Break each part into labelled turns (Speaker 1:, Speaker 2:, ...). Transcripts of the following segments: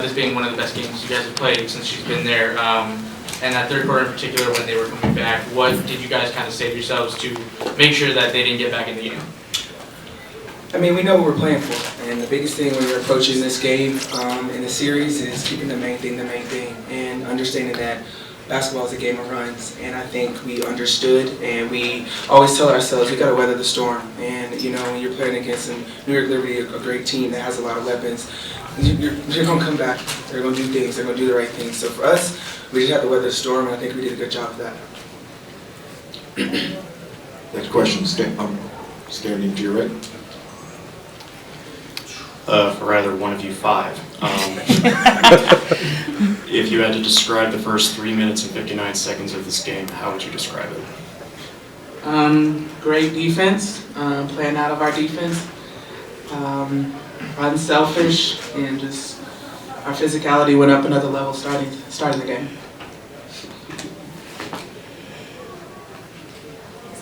Speaker 1: as being one of the best games you guys have played since she's been there. And that third quarter in particular, when they were coming back, what did you guys kind of say to yourselves to make sure that they didn't get back in the game?
Speaker 2: I mean, we know what we're playing for, and the biggest thing when you're approaching this game in the series is keeping the main thing, and understanding that basketball is a game of runs. And I think we understood, and we always tell ourselves we got to weather the storm. And you know, when you're playing against New York Liberty, a great team that has a lot of weapons, you're going to come back. They're going to do things. They're going to do the right things. So for us, we just have to weather the storm, and I think we did a good job of that.
Speaker 3: Next question, standing to your right.
Speaker 4: For either one of you five. If you had to describe the first 3 minutes and 59 seconds of this game, how would you describe it?
Speaker 5: Great defense, playing out of our defense, unselfish, and just our physicality went up another level starting the game.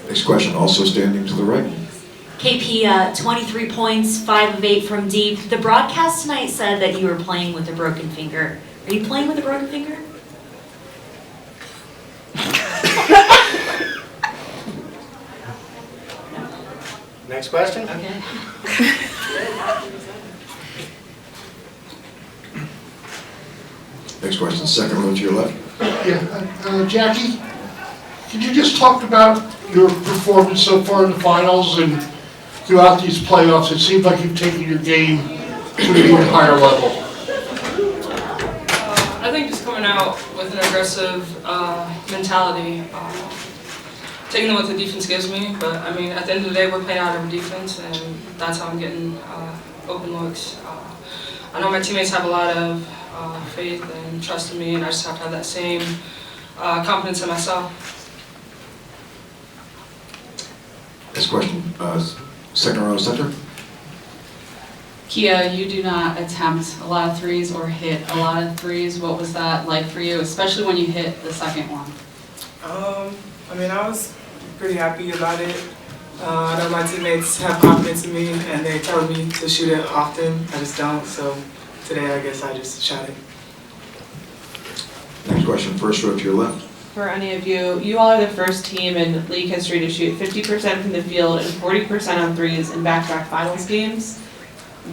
Speaker 3: Next question, also standing to the right.
Speaker 6: KP, 23 points, 5 of 8 from deep. The broadcast tonight said that you were playing with a broken finger. Are you playing with a broken finger?
Speaker 7: Next question.
Speaker 6: Okay.
Speaker 3: Next question, second row to your left.
Speaker 8: Yeah, Jackie, could you just talk about your performance so far in the finals and throughout these playoffs? It seems like you've taken your game to an even higher level.
Speaker 9: I think just coming out with an aggressive mentality, taking what the defense gives me, but I mean, at the end of the day, we're playing out of defense, and that's how I'm getting open looks. I know my teammates have a lot of faith and trust in me, and I just have to have that same confidence in myself.
Speaker 3: Next question, second row center.
Speaker 10: Kia, you do not attempt a lot of threes or hit a lot of threes. What was that like for you, especially when you hit the second one?
Speaker 5: I mean, I was pretty happy about it. I know my teammates have confidence in me, and they tell me to shoot it often. I just don't, so today I guess I just shot it.
Speaker 3: Next question, first row to your left.
Speaker 11: For any of you, you all are the first team in league history to shoot 50% from the field and 40% on threes in back-to-back finals games.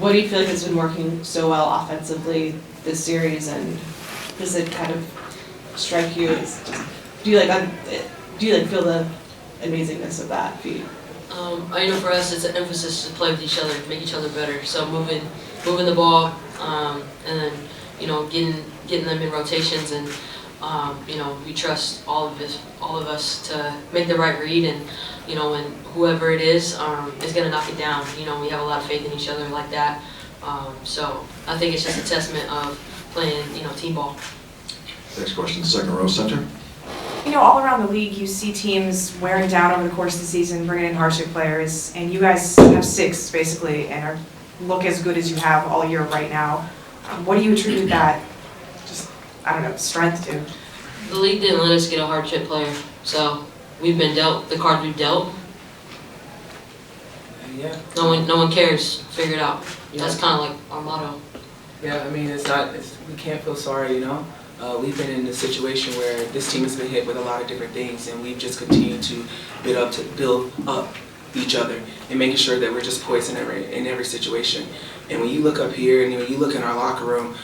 Speaker 11: What do you feel like has been working so well offensively this series, and does it kind of strike you as, do you feel the amazingness of that feat?
Speaker 12: I know for us it's an emphasis to play with each other, make each other better. So moving the ball, and then getting them in rotations, and we trust all of us to make the right read, and when whoever it is going to knock it down. We have a lot of faith in each other like that. So I think it's just a testament of playing team ball.
Speaker 3: Next question, second row center.
Speaker 13: All around the league, you see teams wearing down over the course of the season, bringing in hardship players, and you guys have 6 basically, and look as good as you have all year right now. What do you attribute that, strength to?
Speaker 12: The league didn't let us get a hardship player, so we've been dealt the card we've dealt.
Speaker 5: Yeah.
Speaker 12: No one cares. Figure it out. Yeah. That's kind of like our motto.
Speaker 2: Yeah, I mean, we can't feel sorry, We've been in a situation where this team has been hit with a lot of different things, and we've just continued to build up each other and making sure that we're just poised in every situation. And when you look up here and when you look in our locker room,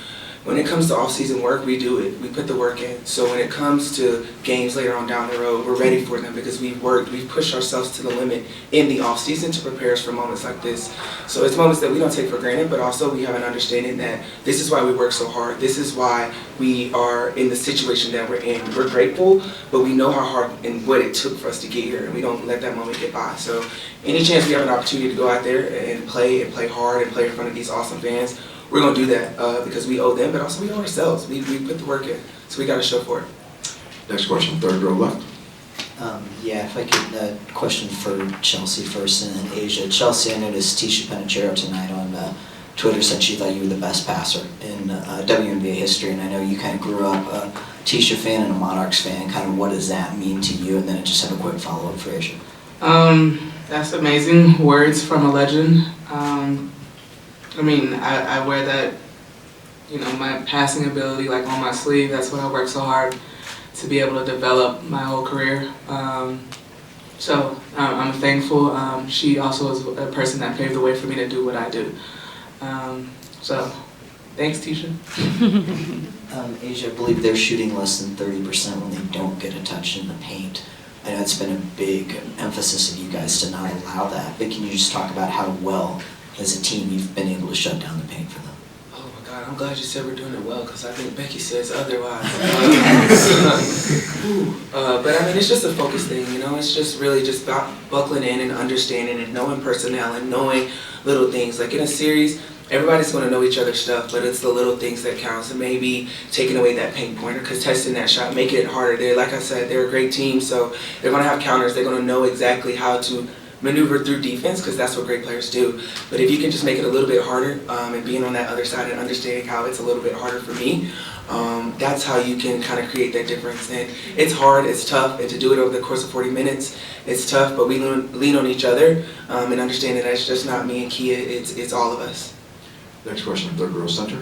Speaker 2: when it comes to off-season work, we do it. We put the work in. So when it comes to games later on down the road, we're ready for them because we've pushed ourselves to the limit in the off-season to prepare us for moments like this. So it's moments that we don't take for granted, but also we have an understanding that this is why we work so hard. This is why we are in the situation that we're in. We're grateful, but we know how hard and what it took for us to get here, and we don't let that moment get by. So any chance we have an opportunity to go out there and play hard and play in front of these awesome fans, we're going to do that because we owe them, but also we owe ourselves. We put the work in, so we got to show for it.
Speaker 3: Next question, third row left.
Speaker 14: Yeah, if I could, question for Chelsea first and then Asia. Chelsea, I noticed Tisha Panachero tonight on Twitter said she thought you were the best passer in WNBA history, and I know you kind of grew up a Tisha fan and a Monarchs fan. Kind of what does that mean to you? And then I just have a quick follow-up for Asia.
Speaker 5: That's amazing words from a legend. I wear that
Speaker 2: my passing ability, like on my sleeve. That's what I worked so hard to be able to develop my whole career. So I'm thankful. She also is a person that paved the way for me to do what I do. So thanks, Tisha.
Speaker 14: Asia, I believe they're shooting less than 30% when they don't get a touch in the paint. I know it's been a big emphasis of you guys to not allow that, but can you just talk about how well, as a team, you've been able to shut down the paint for them?
Speaker 2: Oh my God, I'm glad you said we're doing it well, because I think Becky says otherwise. But I mean, it's just a focus thing, it's just really just about buckling in and understanding and knowing personnel and knowing little things. Like in a series, everybody's going to know each other's stuff, but it's the little things that counts, and maybe taking away that paint pointer, contesting that shot, making it harder. Like I said, they're a great team, so they're going to have counters. They're going to know exactly how to maneuver through defense, because that's what great players do. But if you can just make it a little bit harder, and being on that other side and understanding how it's a little bit harder for me, that's how you can kind of create that difference. And it's hard, it's tough, and to do it over the course of 40 minutes, it's tough, but we lean on each other, and understanding that it's just not me and Kia, it's all of us.
Speaker 3: Next question, third row center.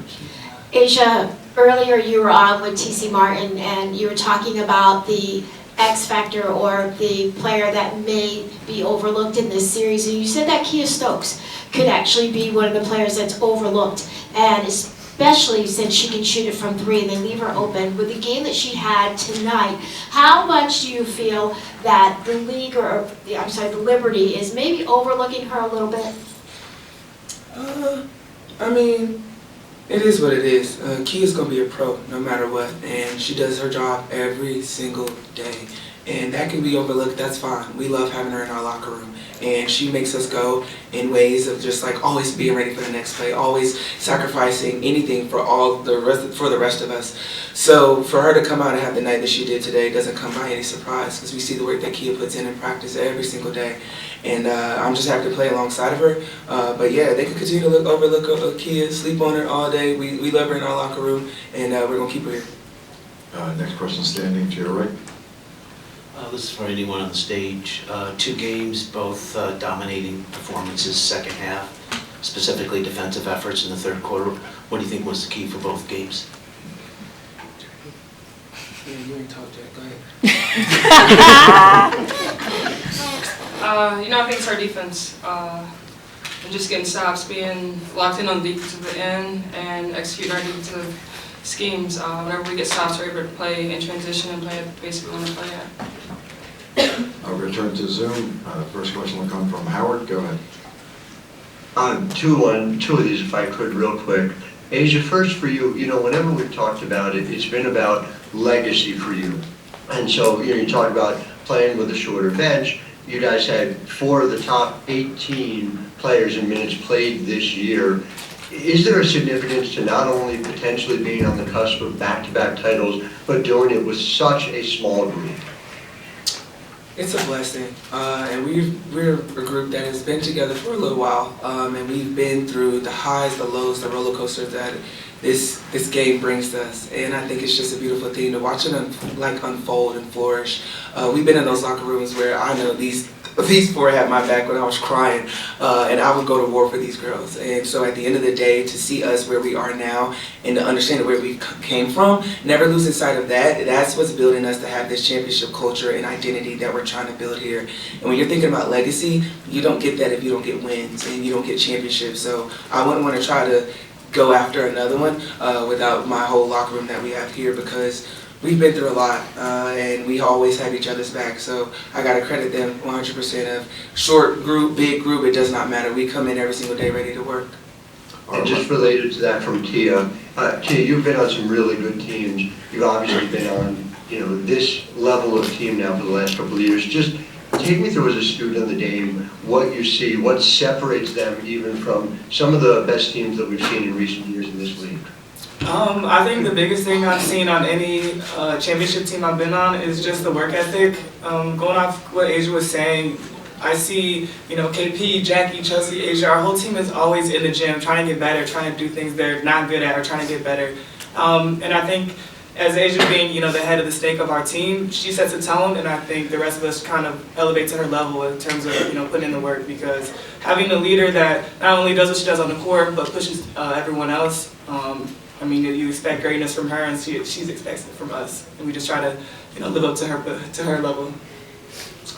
Speaker 15: Asia, earlier you were on with TC Martin and you were talking about the X factor or the player that may be overlooked in this series, and you said that Kia Stokes could actually be one of the players that's overlooked, and especially since she can shoot it from 3 and they leave her open. With the game that she had tonight, how much do you feel that the league, or the Liberty, is maybe overlooking her a little bit?
Speaker 2: I mean, it is what it is. Kia's going to be a pro no matter what, and she does her job every single day. And that can be overlooked, that's fine. We love having her in our locker room. And she makes us go in ways of just like always being ready for the next play, always sacrificing anything for the rest of us. So for her to come out and have the night that she did today doesn't come by any surprise, because we see the work that Kia puts in practice every single day. And I'm just happy to play alongside of her. But yeah, they can continue to overlook Kia, sleep on her all day. We love her in our locker room, and we're going to keep her here.
Speaker 3: Next question, standing to your right.
Speaker 16: This is for anyone on the stage. 2 games, both dominating performances, second half, specifically defensive efforts in the third quarter. What do you think was the key for both games?
Speaker 2: Yeah, you ain't talk, Jack. Go ahead.
Speaker 9: I think it's our defense. And just getting stops, being locked in on the defensive end, and executing our defensive schemes. Whenever we get stops, we're able to play in transition and play basically on the play at.
Speaker 3: I'll return to Zoom. First question will come from Howard. Go ahead.
Speaker 17: Two of these, if I could, real quick. Asia, first for you, whenever we've talked about it, it's been about legacy for you. And so, you talk about playing with a shorter bench. You guys had 4 of the top 18 players in minutes played this year. Is there a significance to not only potentially being on the cusp of back-to-back titles, but doing it with such a small group?
Speaker 2: It's a blessing, and we're a group that has been together for a little while, and we've been through the highs, the lows, the roller coasters that this game brings to us, and I think it's just a beautiful thing to watch it unfold and flourish. We've been in those locker rooms where I know these 4 had my back when I was crying, and I would go to war for these girls. And so at the end of the day, to see us where we are now and to understand where we came from, never losing sight of that, that's what's building us to have this championship culture and identity that we're trying to build here. And when you're thinking about legacy, you don't get that if you don't get wins and you don't get championships. So I wouldn't want to try to go after another one without my whole locker room that we have here, because we've been through a lot, and we always have each other's back. So I got to credit them 100% of short group, big group, it does not matter. We come in every single day ready to work.
Speaker 17: And just related to that from Kia, Kia, you've been on some really good teams. You've obviously been on, this level of team now for the last couple of years. Just take me through as a student of the game, what you see, what separates them even from some of the best teams that we've seen in recent years in this league.
Speaker 5: I think the biggest thing I've seen on any championship team I've been on is just the work ethic. Going off what Asia was saying, I see, KP, Jackie, Chelsea, Asia, our whole team is always in the gym trying to get better, trying to do things they're not good at or trying to get better. And I think as Asia being, the head of the stake of our team, she sets a tone, and I think the rest of us kind of elevate to her level in terms of, putting in the work, because having a leader that not only does what she does on the court, but pushes everyone else, I mean, you expect greatness from her, and she's expects it from us, and we just try to, live up to her level.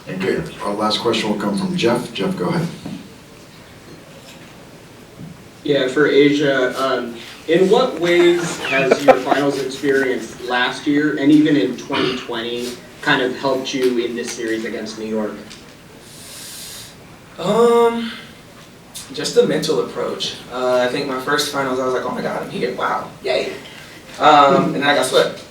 Speaker 3: Okay, our last question will come from Jeff. Jeff, go ahead.
Speaker 18: Yeah, for Asia, in what ways has your finals experience last year and even in 2020 kind of helped you in this series against New York?
Speaker 2: Just the mental approach. I think my first finals, I was like, oh my God, I'm here, wow, yay. And then I got swept.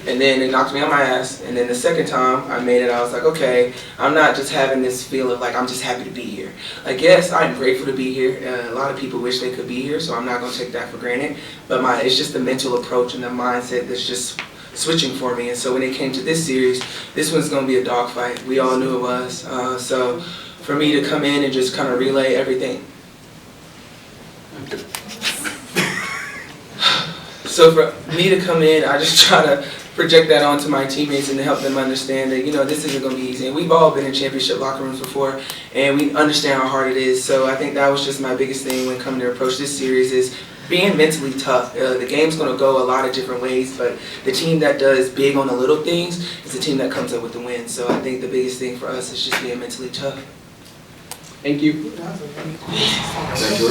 Speaker 2: And then it knocked me on my ass. And then the second time I made it, I was like, okay, I'm not just having this feel of like, I'm just happy to be here. Like, yes, I'm grateful to be here. A lot of people wish they could be here, so I'm not gonna take that for granted. But it's just the mental approach and the mindset that's just switching for me. And so when it came to this series, this one's gonna be a dogfight. We all knew it was. So for me to come in and just kind of relay everything. So for me to come in, I just try to project that onto my teammates and to help them understand that, this isn't going to be easy. And we've all been in championship locker rooms before, and we understand how hard it is. So I think that was just my biggest thing when coming to approach this series is being mentally tough. The game's going to go a lot of different ways, but the team that does big on the little things is the team that comes up with the win. So I think the biggest thing for us is just being mentally tough.
Speaker 18: Thank you.
Speaker 3: Thank you.